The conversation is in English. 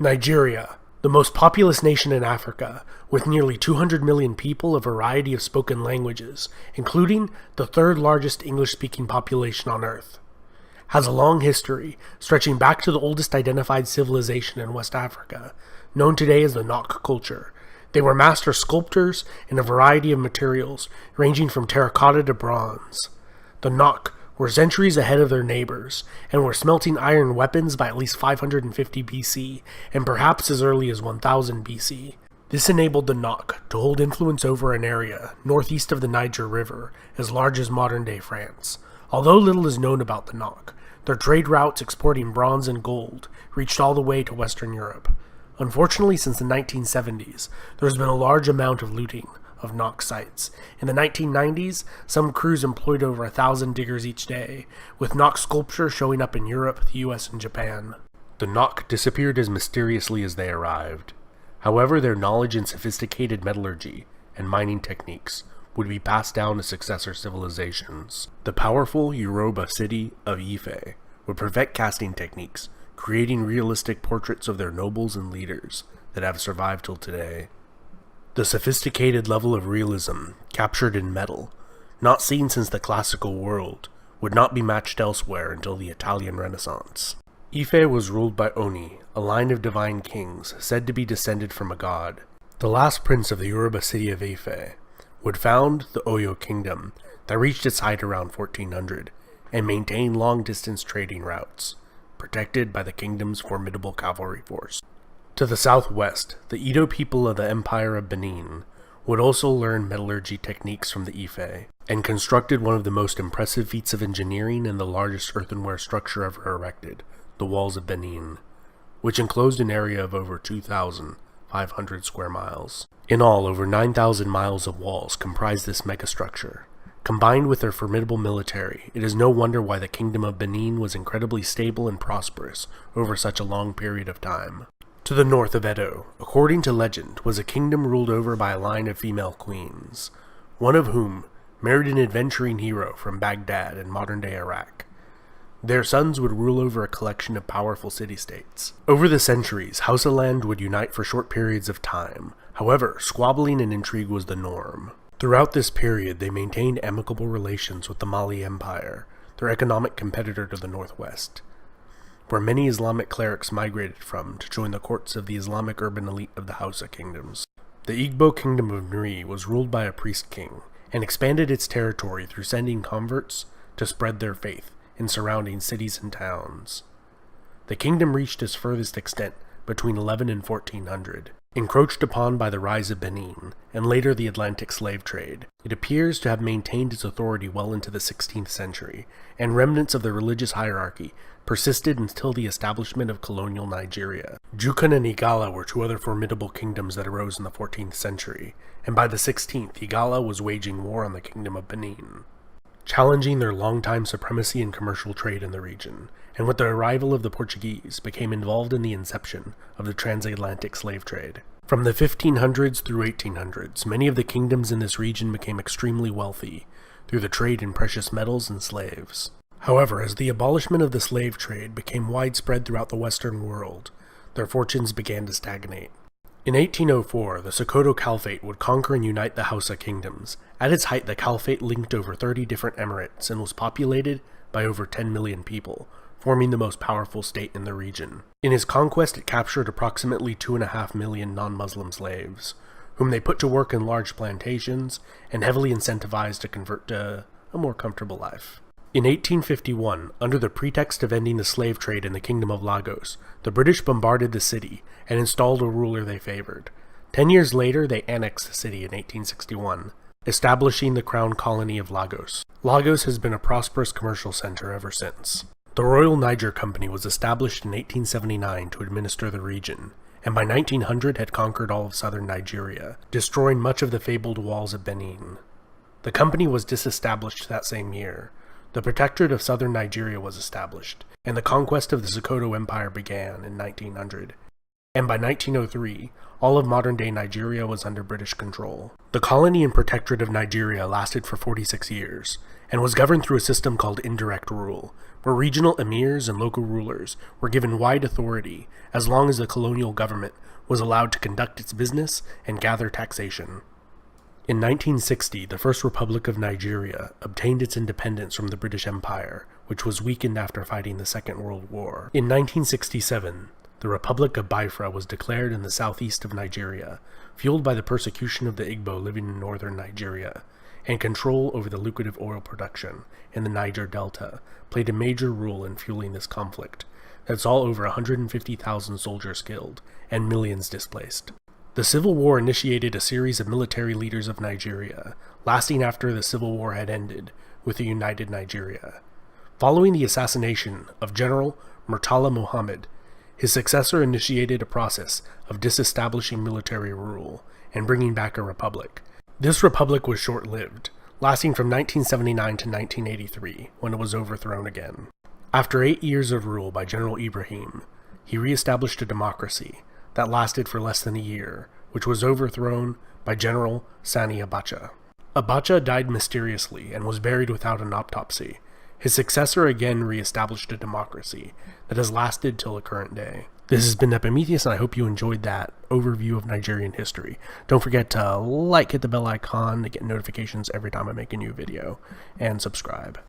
Nigeria, the most populous nation in Africa, with nearly 200 million people, a variety of spoken languages, including the third largest English-speaking population on Earth, has a long history stretching back to the oldest identified civilization in West Africa, known today as the Nok culture. They were master sculptors in a variety of materials, ranging from terracotta to bronze. The Nok were centuries ahead of their neighbors, and were smelting iron weapons by at least 550 BC, and perhaps as early as 1000 BC. This enabled the Nok to hold influence over an area northeast of the Niger River, as large as modern-day France. Although little is known about the Nok, their trade routes exporting bronze and gold reached all the way to Western Europe. Unfortunately, since the 1970s, there has been a large amount of looting of Nok sites. In the 1990s, some crews employed over 1,000 diggers each day, with Nok sculpture showing up in Europe, the US, and Japan. The Nok disappeared as mysteriously as they arrived. However, their knowledge in sophisticated metallurgy and mining techniques would be passed down to successor civilizations. The powerful Yoruba city of Ife would perfect casting techniques, creating realistic portraits of their nobles and leaders that have survived till today. The sophisticated level of realism captured in metal, not seen since the classical world, would not be matched elsewhere until the Italian Renaissance. Ife was ruled by Oni, a line of divine kings said to be descended from a god. The last prince of the Yoruba city of Ife would found the Oyo kingdom that reached its height around 1400 and maintained long-distance trading routes, protected by the kingdom's formidable cavalry force. To the southwest, the Edo people of the Empire of Benin would also learn metallurgy techniques from the Ife, and constructed one of the most impressive feats of engineering and the largest earthenware structure ever erected, the Walls of Benin, which enclosed an area of over 2,500 square miles. In all, over 9,000 miles of walls comprise this megastructure. Combined with their formidable military, it is no wonder why the Kingdom of Benin was incredibly stable and prosperous over such a long period of time. To the north of Edo, according to legend, was a kingdom ruled over by a line of female queens, one of whom married an adventuring hero from Baghdad in modern-day Iraq. Their sons would rule over a collection of powerful city-states. Over the centuries, Hausaland would unite for short periods of time. However, squabbling and intrigue was the norm. Throughout this period, they maintained amicable relations with the Mali Empire, their economic competitor to the northwest, where many Islamic clerics migrated from to join the courts of the Islamic urban elite of the Hausa kingdoms. The Igbo kingdom of Nri was ruled by a priest king, and expanded its territory through sending converts to spread their faith in surrounding cities and towns. The kingdom reached its furthest extent between 11 and 1400. Encroached upon by the rise of Benin, and later the Atlantic slave trade, it appears to have maintained its authority well into the 16th century, and remnants of the religious hierarchy persisted until the establishment of colonial Nigeria. Jukun and Igala were two other formidable kingdoms that arose in the 14th century, and by the 16th, Igala was waging war on the Kingdom of Benin, challenging their long-time supremacy in commercial trade in the region, and with the arrival of the Portuguese, became involved in the inception of the transatlantic slave trade. From the 1500s through 1800s, many of the kingdoms in this region became extremely wealthy through the trade in precious metals and slaves. However, as the abolishment of the slave trade became widespread throughout the Western world, their fortunes began to stagnate. In 1804, the Sokoto Caliphate would conquer and unite the Hausa kingdoms. At its height, the Caliphate linked over 30 different emirates and was populated by over 10 million people, forming the most powerful state in the region. In his conquest, it captured approximately 2.5 million non-Muslim slaves, whom they put to work in large plantations and heavily incentivized to convert to a more comfortable life. In 1851, under the pretext of ending the slave trade in the Kingdom of Lagos, the British bombarded the city and installed a ruler they favored. 10 years later, they annexed the city in 1861, establishing the crown colony of Lagos. Lagos has been a prosperous commercial center ever since. The Royal Niger Company was established in 1879 to administer the region, and by 1900 had conquered all of southern Nigeria, destroying much of the fabled walls of Benin. The company was disestablished that same year. The Protectorate of southern Nigeria was established, and the conquest of the Sokoto Empire began in 1900. and by 1903, all of modern-day Nigeria was under British control. The colony and protectorate of Nigeria lasted for 46 years, and was governed through a system called indirect rule, where regional emirs and local rulers were given wide authority as long as the colonial government was allowed to conduct its business and gather taxation. In 1960, the First Republic of Nigeria obtained its independence from the British Empire, which was weakened after fighting the Second World War. In 1967, the Republic of Biafra was declared in the southeast of Nigeria, fueled by the persecution of the Igbo living in northern Nigeria, and control over the lucrative oil production in the Niger Delta played a major role in fueling this conflict that saw over 150,000 soldiers killed and millions displaced. The Civil War initiated a series of military leaders of Nigeria, lasting after the Civil War had ended with a united Nigeria. Following the assassination of General Murtala Muhammad, his successor initiated a process of disestablishing military rule and bringing back a republic. This republic was short-lived, lasting from 1979 to 1983, when it was overthrown again. After 8 years of rule by General Ibrahim, he re-established a democracy that lasted for less than a year, which was overthrown by General Sani Abacha. Abacha died mysteriously and was buried without an autopsy. His successor again re-established a democracy that has lasted till the current day. This has been Epimetheus, and I hope you enjoyed that overview of Nigerian history. Don't forget to hit the bell icon to get notifications every time I make a new video, and subscribe.